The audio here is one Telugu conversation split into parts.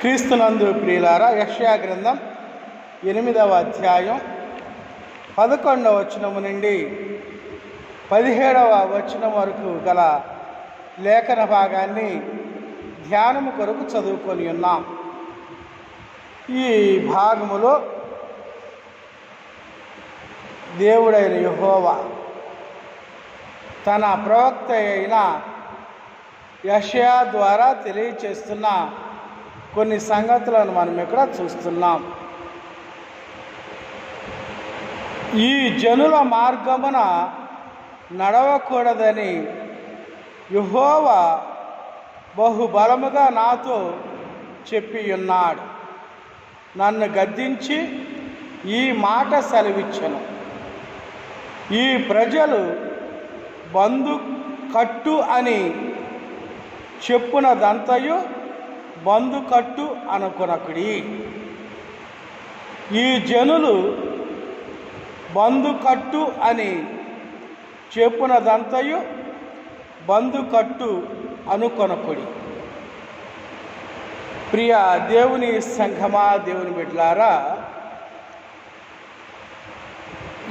క్రీస్తునందు ప్రియులారా, యెషయా గ్రంథం 8వ అధ్యాయం 11వ వచనము నుండి 17వ వచనం వరకు గల లేఖన భాగాన్ని ధ్యానము కొరకు చదువుకొని ఉన్నాం. ఈ భాగములో దేవుడైన యెహోవా తన ప్రవక్త అయిన యెషయా ద్వారా తెలియచేస్తున్న కొన్ని సంగతులను మనం ఇక్కడ చూస్తున్నాం. ఈ జనుల మార్గమున నడవకూడదని యెహోవా బహుబలముగా నాతో చెప్పి ఉన్నాడు. నన్ను గద్దించి ఈ మాట సెలవిచ్చెను. ఈ ప్రజలు బంధు కట్టు అని చెప్పునదంతయు బంధు కట్టు అనుకొనకుడి. ఈ జనులు బంధు కట్టు అని చెప్పునదంతయు బంధు కట్టు అనుకొనకుడి. ప్రియ దేవుని సంఘమా, దేవుని బిడ్డలారా,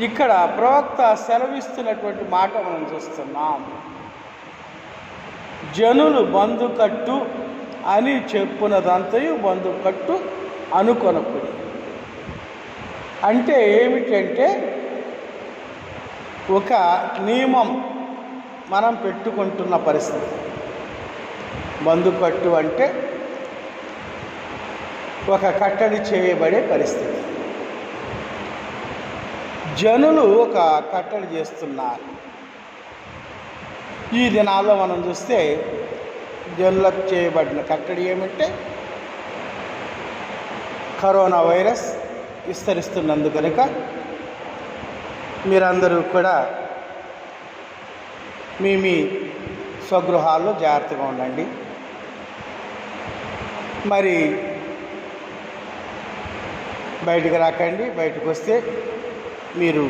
ఇక్కడ ప్రవక్త సెలవిస్తున్నటువంటి మాట మనం చూస్తున్నాం. జనులు బంధు కట్టు అని చెప్పునదంతయు బంధు కట్టు అనుకొనకుడి. అంటే ఏమిటంటే, ఒక నియమం మనం పెట్టుకుంటున్న పరిస్థితి. బంధు కట్టు అంటే ఒక కట్టడి చేయబడే పరిస్థితి. జనులు ఒక కట్టడి చేస్తున్నారు. ఈ దినాల్లో మనం చూస్తే జనులకు చేయబడిన కట్టడి ఏమంటే, కరోనా వైరస్ విస్తరిస్తున్నందుకు కనుక మీరందరూ కూడా మీ స్వగృహాల్లో జాగ్రత్తగా ఉండండి. మరి బయటకు రాకండి. బయటకు వస్తే మీరు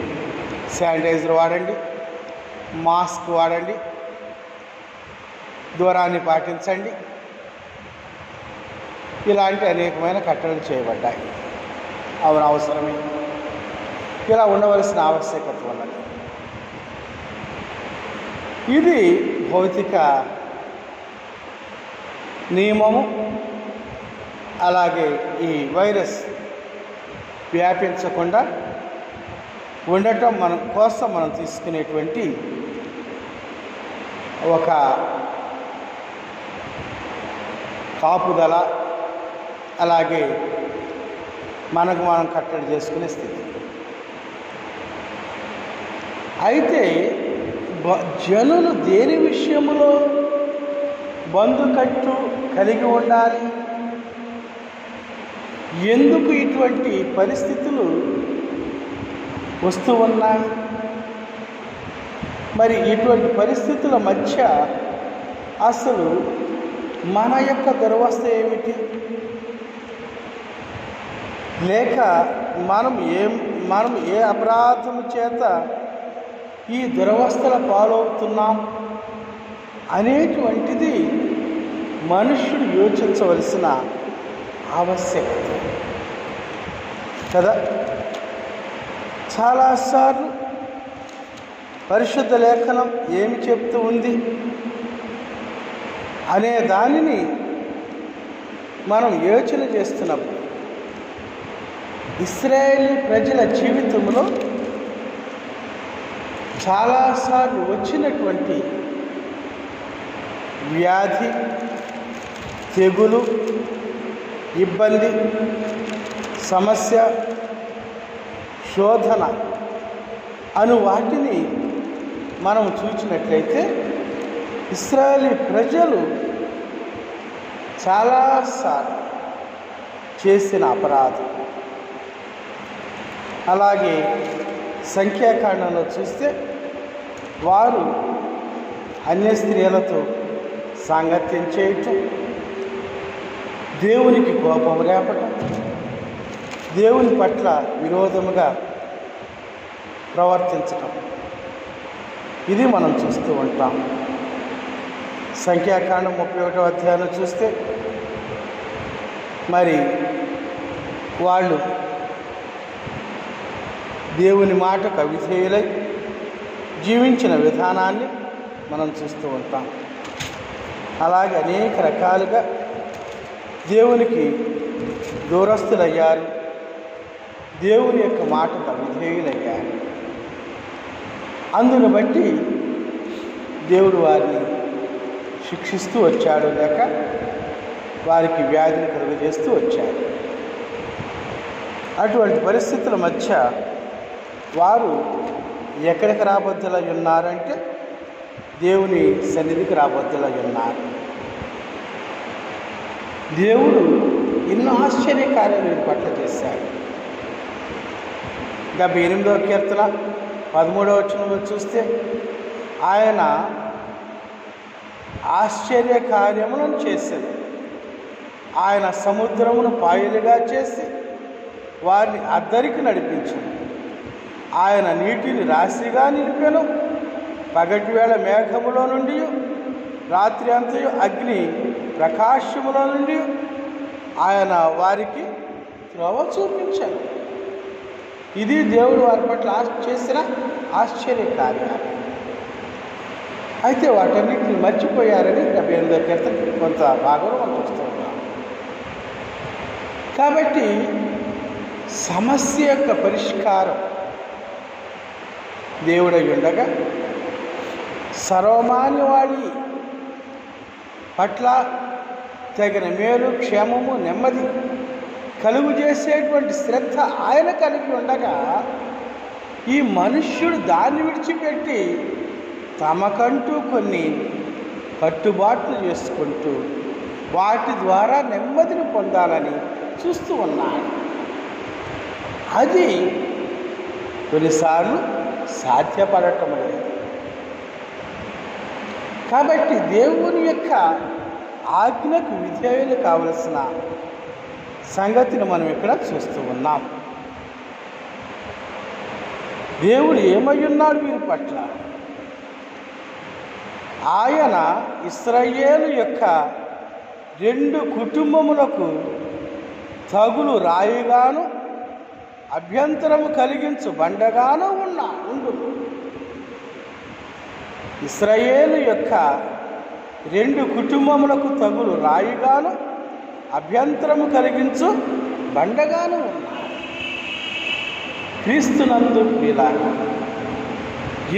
శానిటైజర్ వాడండి, మాస్క్ వాడండి, దూరాన్ని పాటించండి. ఇలాంటి అనేకమైన కట్టడలు చేయబడ్డాయి. అవును, అవసరమే. ఇలా ఉండవలసిన ఆవశ్యకత ఉన్నది. ఇది భౌతిక నియమము. అలాగే ఈ వైరస్ వ్యాపించకుండా ఉండటం మనం తీసుకునేటువంటి ఒక కాపుదల, అలాగే మనకు మనం కట్టడి చేసుకునే స్థితి. అయితే జనులు దేని విషయంలో బంధుకట్టు కలిగి ఉండాలి? ఎందుకు ఇటువంటి పరిస్థితులు వస్తూ ఉన్నాయి? మరి ఇటువంటి పరిస్థితుల మధ్య అసలు మన యొక్క దురవస్థ ఏమిటి? లేక మనం ఏ అపరాధము చేత ఈ దురవస్థల పాలవుతున్నాం అనేటువంటిది మనుష్యుడు యోచించవలసిన ఆవశ్యకత కదా. చాలాసార్లు పరిశుద్ధ లేఖనం ఏమి చెప్తూ ఉంది అనే దానిని మనం యోచన చేస్తున్నప్పుడు ఇశ్రాయేలీ ప్రజల జీవితంలో చాలాసార్లు వచ్చినటువంటి వ్యాధి, తెగులు, ఇబ్బంది, సమస్య, శోధన అను వాటిని మనం చూసినట్లయితే ఇశ్రాయేలీ ప్రజలు చాలాసార్లు చేసిన అపరాధం. అలాగే సంఖ్యాకాండంలో చూస్తే వారు అన్య స్త్రీలతో సాంగత్యం చేయటం, దేవునికి కోపం రేపటం, దేవుని పట్ల విరోధముగా ప్రవర్తించటం, ఇది మనం చూస్తూ ఉంటాం. సంఖ్యాకాండం 31వ అధ్యాయంలో చూస్తే మరి వాళ్ళు దేవుని మాటకు అవిధేయులై జీవించిన విధానాన్ని మనం చూస్తూ ఉంటాం. అలాగే అనేక రకాలుగా దేవునికి దూరస్తులయ్యారు, దేవుని యొక్క మాటకు అవిధేయులయ్యారు. అందును బట్టి దేవుడు వారిని శిక్షిస్తూ వచ్చాడు, లేక వారికి వ్యాధిని కలుగజేస్తూ వచ్చాడు. అటువంటి పరిస్థితుల మధ్య వారు ఎక్కడికి రాబద్దులై ఉన్నారంటే దేవుని సన్నిధికి రాబద్దులై ఉన్నారు. దేవుడు ఎన్నో ఆశ్చర్యకార్యాలు వీరి పట్ల చేశాడు. 78వ కీర్తన 13వ వచనంలో చూస్తే ఆయన ఆశ్చర్యకార్యములను చేశాడు. ఆయన సముద్రమును పాయలుగా చేసి వారిని అద్దరికి నడిపించాడు. ఆయన నీటిని రాశిగా నిలిపెను. పగటి వేళ మేఘములో నుండి, రాత్రి అంతయు అగ్ని ప్రకాశములో నుండి ఆయన వారికి త్రోవ చూపించాడు. ఇది దేవుడు వారి పట్ల చేసిన ఆశ్చర్యకార్యాలు. అయితే వాటన్నిటిని మర్చిపోయారని 78వ కీర్తన కొంత భాగంలో మనం చూస్తూ ఉన్నాం. కాబట్టి సమస్య యొక్క పరిష్కారం దేవుడై ఉండగా సర్వమాన్యవాడి పట్ల తగిన మేలు, క్షేమము, నెమ్మది కలుగు చేసేటువంటి శ్రద్ధ ఆయన కలిగి ఉండగా ఈ మనుష్యుడు దాన్ని విడిచిపెట్టి తమకంటూ కొన్ని కట్టుబాట్లు చేసుకుంటూ వాటి ద్వారా నెమ్మదిని పొందాలని చూస్తూ ఉన్నాడు. అది కొన్నిసార్లు సాధ్యపడటం లేదు. కాబట్టి దేవుని యొక్క ఆజ్ఞకు విధేయులు కావలసిన సంగతిని మనం ఇక్కడ చూస్తూ ఉన్నాం. దేవుడు ఏమై ఉన్నాడు వీరి పట్ల? ఆయన ఇశ్రాయేలు యొక్క 2 కుటుంబములకు తగులు రాయిగాను అభ్యంతరము కలిగించు బండగాను ఉండు. ఇశ్రాయేలు యొక్క 2 కుటుంబములకు తగులు రాయిగాను అభ్యంతరము కలిగించు బండగాను ఉన్నా. క్రీస్తునందు ప్రియులారా,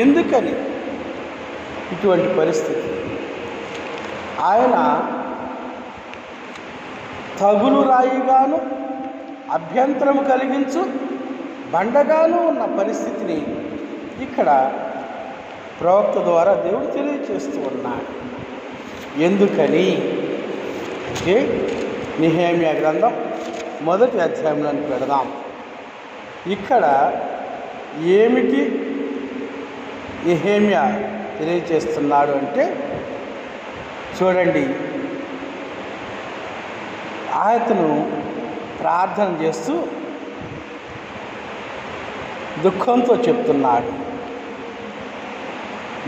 ఎందుకని ఇటువంటి పరిస్థితి? ఆయన తగులు రాయిగాను అభ్యంతరము కలిగించు బండగాను ఉన్న పరిస్థితిని ఇక్కడ ప్రవక్త ద్వారా దేవుడు తెలియజేస్తూ ఉన్నాడు. ఎందుకని అంటే నెహెమ్యా గ్రంథం 1వ అధ్యాయంలోకి వెళదాం. ఇక్కడ ఏమిటి నెహెమ్యా తెలియజేస్తున్నాడు అంటే చూడండి, ఆయతను ప్రార్థన చేస్తూ దుఃఖంతో చెప్తున్నాడు.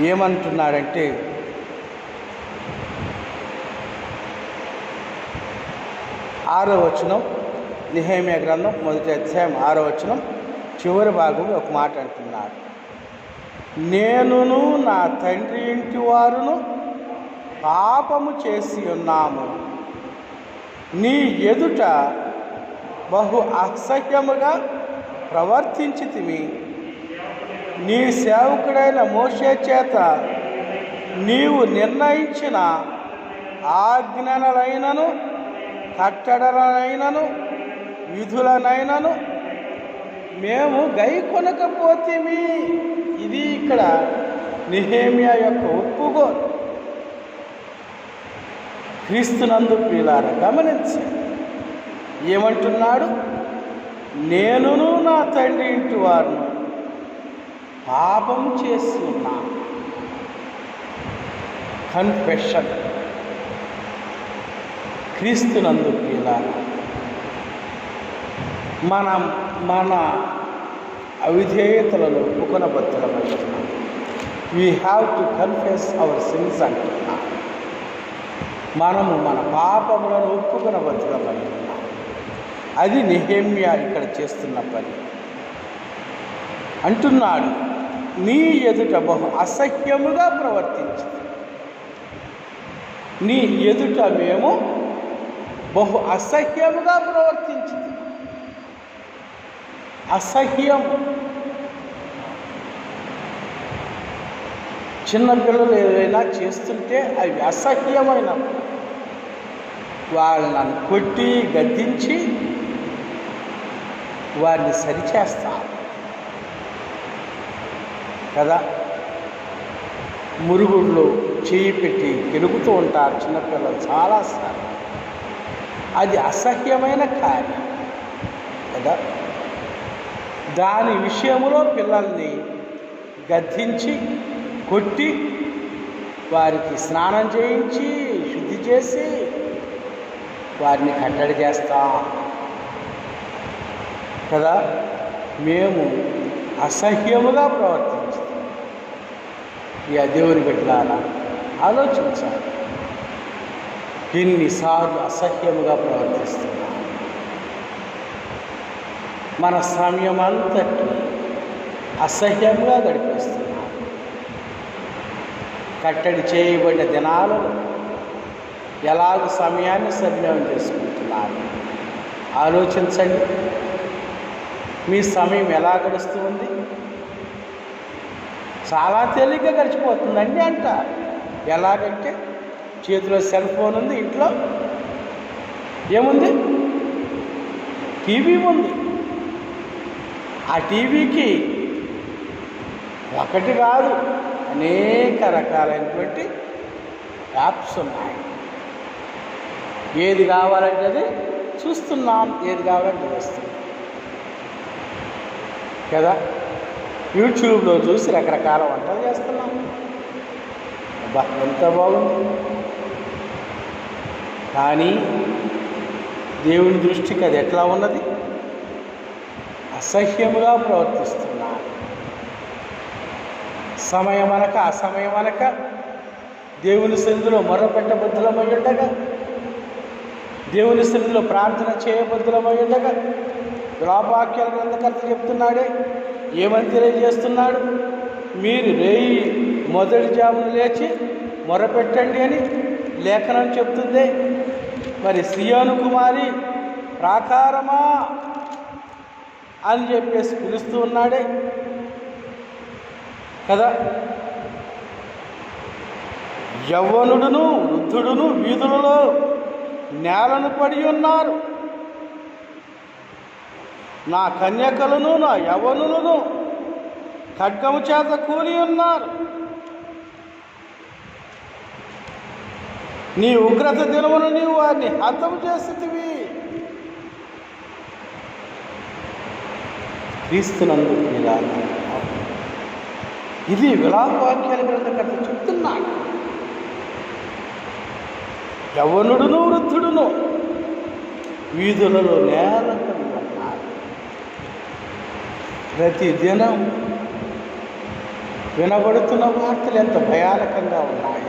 ఏమంటున్నాడంటే, 6వ వచనం, నెహెమ్యా గ్రంథం 1వ అధ్యాయం 6వ వచనం చివరి భాగంలో ఒక మాట అంటున్నాడు. నేనును నా తండ్రి ఇంటి వారును పాపము చేసి ఉన్నాము, నీ ఎదుట బహు అసహ్యముగా ప్రవర్తించితివి. నీ సేవకుడైన మోషే చేత నీవు నిర్ణయించిన ఆజ్ఞలనైనను కట్టడలనైనను విధులనైనను మేము గైకొనకపోతేమి. ఇది ఇక్కడ నెహెమ్యా యొక్క ఒప్పుకోలు. క్రీస్తునందు ప్రియులారా, గమనించండి, ఏమంటున్నాడు? నేనును నా తండ్రి ఇంటి వారును పాపం చేసి ఉన్నా. కన్ఫెషన్. క్రీస్తునందు ప్రియులారా, మన అవిధేయతలను ఒప్పుకొనబద్దలమవుతున్నాం. We have to confess our sins అంటున్నాం. మనము మన పాపములను ఒప్పుకొనబద్దలమవుతున్నాం. అది నెహెమ్యా ఇక్కడ చేస్తున్న పని. అంటున్నాడు, నీ ఎదుట బహు అసహ్యముగా ప్రవర్తించింది. నీ ఎదుట మేము బహు అసహ్యముగా ప్రవర్తించింది. అసహ్యం. చిన్నపిల్లలు ఏదైనా చేస్తుంటే అవి అసహ్యమైన వాళ్ళని కొట్టి గద్దించి వారిని సరిచేస్తారు కదా. మురుగుళ్ళు చేయి పెట్టి గెలుపుతూ ఉంటారు చిన్నపిల్లలు చాలాసార్లు. అది అసహ్యమైన కార్యం కదా. దాని విషయంలో పిల్లల్ని గద్దించి కొట్టి వారికి స్నానం చేయించి శుద్ధి చేసి వారిని కట్టడి చేస్తాం కదా. మేము అసహ్యముగా ప్రవర్తించాం. ఇక దేవుని బిడ్డలారా ఆలోచించాలి, ఎన్నిసార్లు అసహ్యముగా ప్రవర్తిస్తున్నాం. మన సమయం అంతటిని అసహ్యంగా గడిపేస్తున్నాం. కట్టడి చేయబడిన దినాలలో ఎలాగ సమయాన్ని సద్వినియోగం చేసుకుంటున్నారు ఆలోచించండి. మీ సమయం ఎలా గడుస్తూ ఉంది? చాలా తేలిగ్గా గడిచిపోతుందండి అంట. ఎలాగంటే చేతిలో సెల్ ఫోన్ ఉంది, ఇంట్లో ఏముంది? టీవీ ఉంది. ఆ టీవీకి ఒకటి కాదు, అనేక రకాలైనటువంటి యాప్స్ ఉన్నాయి. ఏది కావాలంటే అది చూస్తున్నాం, ఏది కావాలంటే చూస్తున్నాం కదా. యూట్యూబ్లో చూసి రకరకాల వంటలు చేస్తున్నాం. అబ్బా ఎంత బాగుంది. కానీ దేవుని దృష్టికి అది ఎట్లా ఉన్నది? అసహ్యముగా ప్రవర్తిస్తున్నారు. సమయమనక అసమయమనక దేవుని సన్నిధిలో మొర్రపెట్టబద్ధులమై ఉండగా, దేవుని సన్నిధిలో ప్రార్థన చేయబద్ధులమై ఉండగా, విలాపవాక్యాల గ్రంథకర్త చెప్తున్నాడే, ఏమని తెలియజేస్తున్నాడు? మీరు రేయి మొదటి జామున లేచి మొరపెట్టండి అని లేఖనం చెప్తుంది. మరి సియోను కుమారి ప్రాకారమా అని చెప్పేసి పిలుస్తూ ఉన్నాడే కదా. యవ్వనుడును వృద్ధుడును వీధులలో నేలను పడి ఉన్నారు. నా కన్యకలను నా యవ్వనులను ఖడ్గము చేత కూలి ఉన్నారు. నీ ఉగ్రత దినమును నీవు వారిని హతము చేసితివి. క్రీస్తునందు ప్రియులారా, ఇది విలాపవాక్యాల గ్రంథకర్త చెప్తున్నాడు. యవ్వనుడును వృద్ధుడును వీధులలో నేలపడి ఉన్నారు. ప్రతిదినం వినబడుతున్న వార్తలు ఎంత భయానకంగా ఉన్నాయి.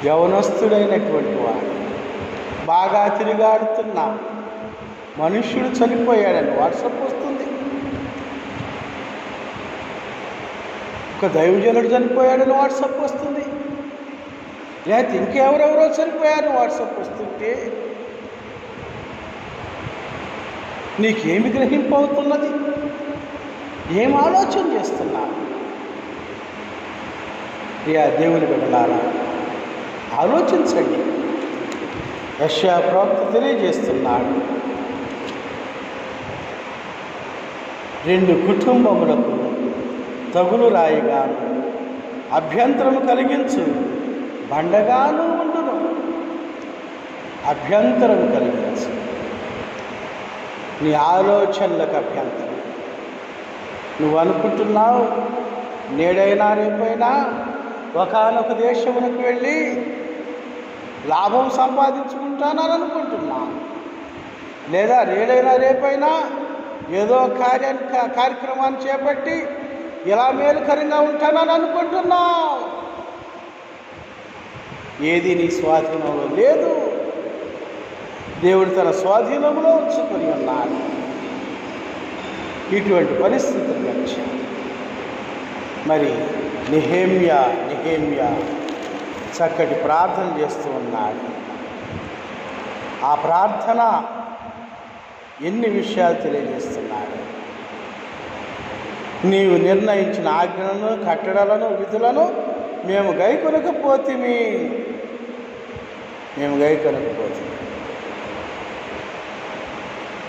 యవనస్తుడైనటువంటి వాడు బాగా తిరిగాడుతున్న మనుష్యుడు చనిపోయాడని వాట్సాప్ వస్తుంది. ఒక దైవజనుడు చనిపోయాడని వాట్సాప్ వస్తుంది. లేకపోతే ఇంకెవరెవరో చనిపోయారని వాట్సాప్ వస్తుంటే నీకేమి గ్రహింపు అవుతున్నది? ఏం ఆలోచన చేస్తున్నా? దేవుని బిడ్డలారా ఆలోచించండి. యెషయా ప్రవక్త తెలియజేస్తున్నాడు, 2 కుటుంబములకు తగులు రాయిగాను అభ్యంతరము కలిగించు బండగాను ఉండును. అభ్యంతరము కలిగించు, నీ ఆలోచనలకు అభ్యంతరం. నువ్వు అనుకుంటున్నావు నేడైనా రేపైనా ఒకానొక దేశమునకు వెళ్ళి లాభం సంపాదించుకుంటానని అనుకుంటున్నావు, లేదా నేడైనా రేపైనా ఏదో కార్యక్రమాన్ని చేపట్టి ఇలా మేలుకరంగా ఉంటానని అనుకుంటున్నావు. ఏది నీ స్వాధీనంలో లేదు. దేవుడు తన స్వాధీనంలో ఉంచుకొని ఉన్నాడు. ఇటువంటి పరిస్థితులు వచ్చి మరి నెహెమ్యా చక్కటి ప్రార్థన చేస్తూ ఉన్నాడు. ఆ ప్రార్థన ఎన్ని విషయాలు తెలియజేస్తున్నాడు. నీవు నిర్ణయించిన ఆజ్ఞలను, కట్టడలను, విధులను మేము గైకొనకపోతిమి.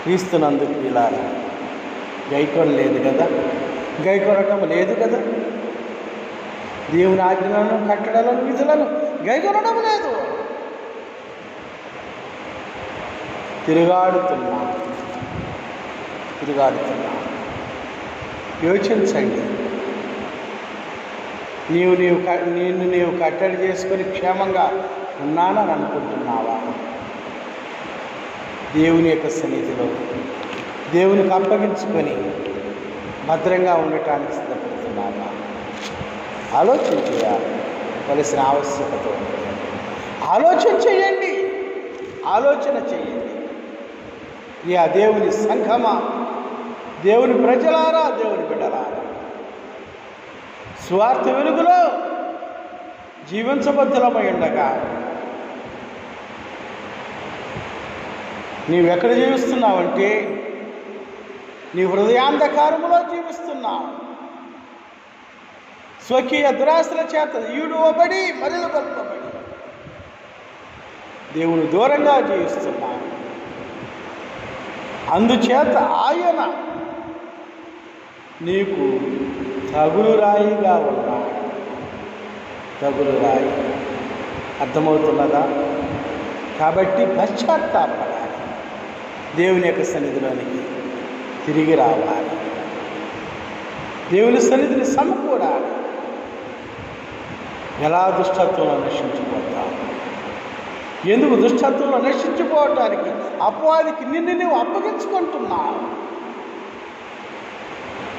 క్రీస్తునందు ప్రియులారా, గైకొనలేదు కదా, గైకొనటం లేదు కదా. దేవుని ఆజ్ఞలను, కట్టడలను, విధులను గైకొనడం లేదు. తిరుగాడుతున్నా. యోచించండి. నీవు కట్టడి చేసుకొని క్షేమంగా ఉన్నానని అనుకుంటున్నావా? దేవుని యొక్క సన్నిధిలో దేవునికి అప్పగించుకొని భద్రంగా ఉండటానికి సిద్ధపడుతున్నావా? ఆలోచన చేయాల్సిన ఆవశ్యకత ఉంది. ఆలోచన చేయండి. ఆ దేవుని సంఘమా, దేవుని ప్రజలారా, దేవుని బిడ్డలారా, స్వార్థ వెలుగులో జీవించబద్ధులమై ఉండగా నీవెక్కడ జీవిస్తున్నావంటే నీ హృదయాంధకారములో జీవిస్తున్నావు. స్వకీయ దురాశల చేత ఈడువబడి మరలు కలుపబడి దేవుని దూరంగా జీవిస్తున్నావు. అందుచేత ఆయన నీకు తగులురాయిగా ఉన్నాడు. తగులురాయి అర్థమవుతున్నదా? కాబట్టి పశ్చాత్తాపడాలి. దేవుని యొక్క సన్నిధిలోనికి తిరిగి రావాలి. దేవుని సన్నిధిని సమకూడాలి. ఎలా దుష్టత్వంలో నశించిపోతావు? ఎందుకు దుష్టత్వంలో నశించిపోవటానికి అపవాదికి నిన్ను నువ్వు అప్పగించుకుంటున్నావు?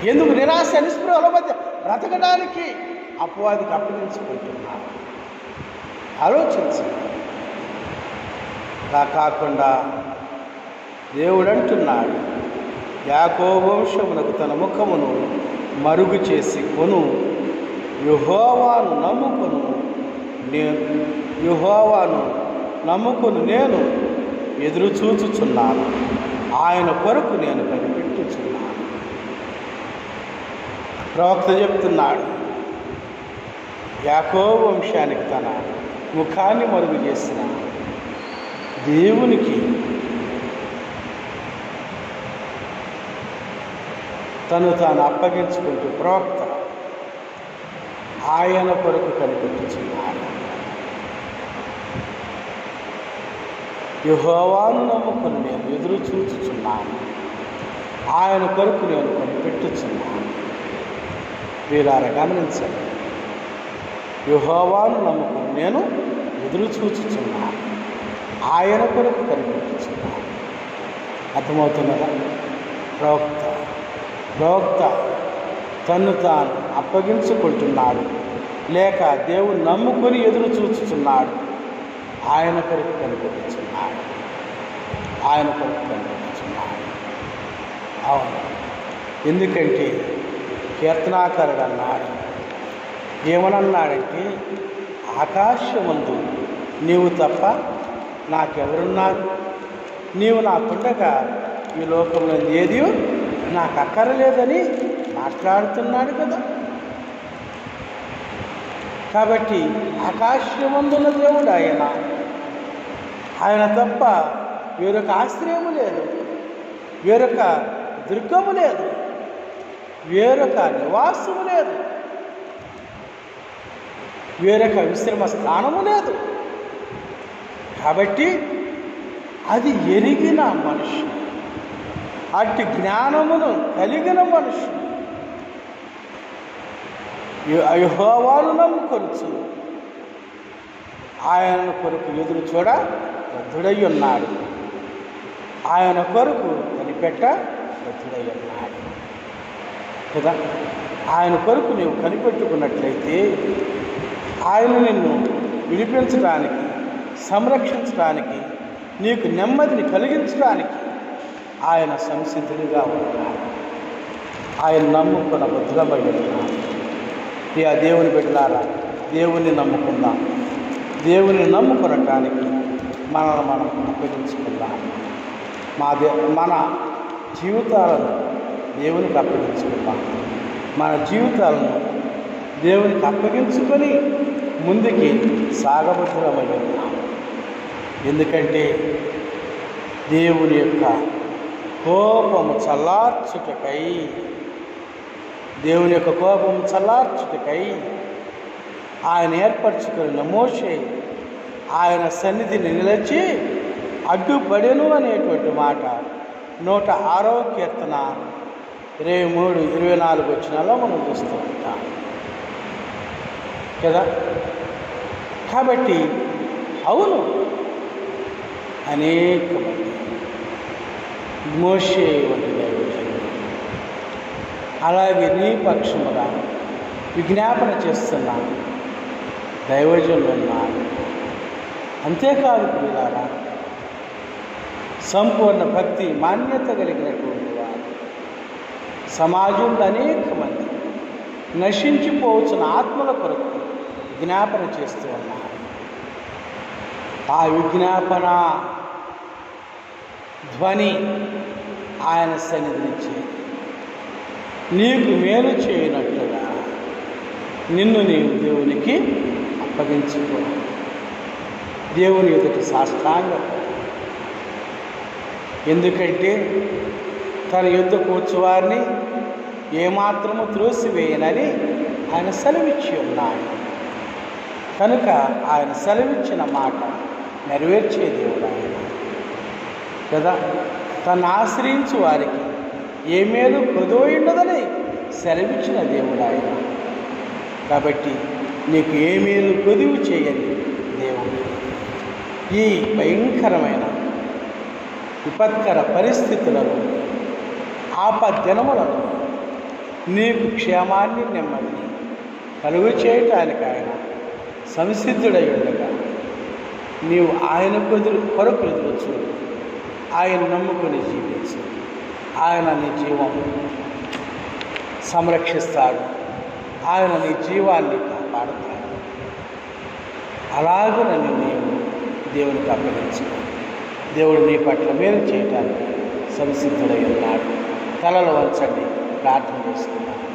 ఎందుకు నిరాశ నిస్పృహల మధ్య బ్రతకడానికి అపవాదికి అప్పగించుకుంటున్నావు? ఆలోచించండి. అలా కాకుండా దేవుడు అంటున్నాడు, యాకోబు వంశమునకు తన ముఖమును మరుగు చేసి కొను, యెహోవాను నమ్ముకొను నేను ఎదురు చూచుచున్నాను, ఆయన కొరకు నేను కనిపెట్టుచున్నాను. ప్రవక్త చెప్తున్నాడు, యాకోబు వంశానికి తన ముఖాన్ని మరుగు చేసిన దేవునికి తను తాను అప్పగించుకుంటూ ప్రవక్త ఆయన కొరకు కనిపెట్టుచున్నాడు. యెహోవాను నమ్ముకుని నేను ఎదురు చూచుచున్నాను, ఆయన కొరకు నేను కనిపెట్టుచున్నాను. వీరారా గమనించండి. యెహోవాను నమ్ముకుని నేను ఎదురు చూచుచున్నాను, ఆయన కొరకు కనిపెట్టుచున్నాను. అర్థమవుతున్నదా? ప్రవక్త తన్ను తాను అప్పగించుకుంటున్నాడు, లేక దేవుని నమ్ముకొని ఎదురు చూచుచున్నాడు, ఆయన కొరకు కనిపెట్టుచున్నాడు. అవును, ఎందుకంటే కీర్తనాకారుడు అన్నాడు, ఏమనన్నాడంటే, ఆకాశమందు నీవు తప్ప నాకెవరున్నారు? నీవు నాకుండగా ఈ లోకంలో ఏది నాకు అక్కరలేదని మాట్లాడుతున్నాడు కదా. కాబట్టి ఆకాశమందున్న దేవుడు ఆయన తప్ప వేరొక ఆశ్రయము లేదు, వేరొక దుర్గము లేదు, వేరొక నివాసము లేదు, వేరొక విశ్రమ స్థానము లేదు. కాబట్టి అది ఎరిగిన మనుషుడు, అట్టి జ్ఞానమును కలిగిన మనుషుడు యెహోవాను నమ్ముకొనుచు ఆయన కొరకు ఎదురు చూడ బద్ధుడై ఉన్నాడు, ఆయన కొరకు కనిపెట్ట బద్ధుడై ఉన్నాడు కదా. ఆయన కొరకు నీవు కనిపెట్టుకున్నట్లయితే ఆయన నిన్ను విడిపించడానికి, సంరక్షించడానికి నీకు నెమ్మదిని కలిగించడానికి ఆయన సంసిద్ధుడిగా ఉన్నాడు. ఆయన నమ్ముకున్న బుద్ధులమై ఉన్నాడు. ఆ దేవుని బిడ్డలారా, దేవుని నమ్ముకుందాం. దేవుని నమ్ముకునటానికి మనల్ని మనం అప్పగించుకుందాం. మన జీవితాలను దేవునికి అప్పగించుకుందాం. మన జీవితాలను దేవునికి అప్పగించుకొని ముందుకి సాగబద్ధమై ఉన్నాం. ఎందుకంటే దేవుని యొక్క కోపము చల్లార్చుటకై, దేవుని యొక్క కోపము చల్లార్చుటకై ఆయన ఏర్పరచుకున్న మోషే ఆయన సన్నిధిని నిలిచి అడ్డుపడెను అనేటువంటి మాట 106వ కీర్తన 23, 24 వచనాల్లో మనం చూస్తూ ఉంటాం కదా. కాబట్టి అవును, అనేక మంది మోషే వంటి దైవజనులు అలాగే నీ పక్షముగా విజ్ఞాపన చేస్తున్న దైవజనులు ఉన్నారు. అంతేకాదు ప్రియులారా, సంపూర్ణ భక్తి మాన్యత కలిగినటువంటి వారు సమాజంలో అనేక మంది నశించిపోవచ్చిన ఆత్మల కొరకు విజ్ఞాపన చేస్తూ ఉన్నారు. ఆ విజ్ఞాపన ధ్వని ఆయన సన్నిధించి నీకు మేలు చేయనట్లుగా నిన్ను నీవు దేవునికి అప్పగించుకో. దేవుని ఎదుటి సాష్టాంగం. ఎందుకంటే తన యుద్ధ కూర్చువారిని ఏమాత్రము త్రోసివేయనని ఆయన సెలవిచ్చి ఉన్నాడు. కనుక ఆయన సెలవిచ్చిన మాట నెరవేర్చే దేవుడు ఆయన కదా. తను ఆశ్రయించు వారికి ఏ మేలు కొదవయుండదని సెలవిచ్చిన దేవుడు ఆయన. కాబట్టి నీకు ఏ మేలు కొదువు చేయని దేవుడు ఈ భయంకరమైన విపత్కర పరిస్థితులను, ఆపద్దినములను నీకు క్షేమాన్ని, నెమ్మదిని కలుగు చేయటానికి ఆయన సంసిద్ధుడై ఉండగా నీవు ఆయన కొరకు ఎదురు చూడు. ఆయన నమ్ముకొని జీవించు. ఆయన నీ జీవం సంరక్షిస్తాడు. ఆయన నీ జీవాన్ని కాపాడుతాడు. అలాగనని నీవు దేవునికి అప్పగించుకో. దేవుడు నీ పట్ల మేలు చేయటానికి సంసిద్ధుడై ఉన్నాడు. తలలు వంచండి, ప్రార్థన చేసుకున్నాడు.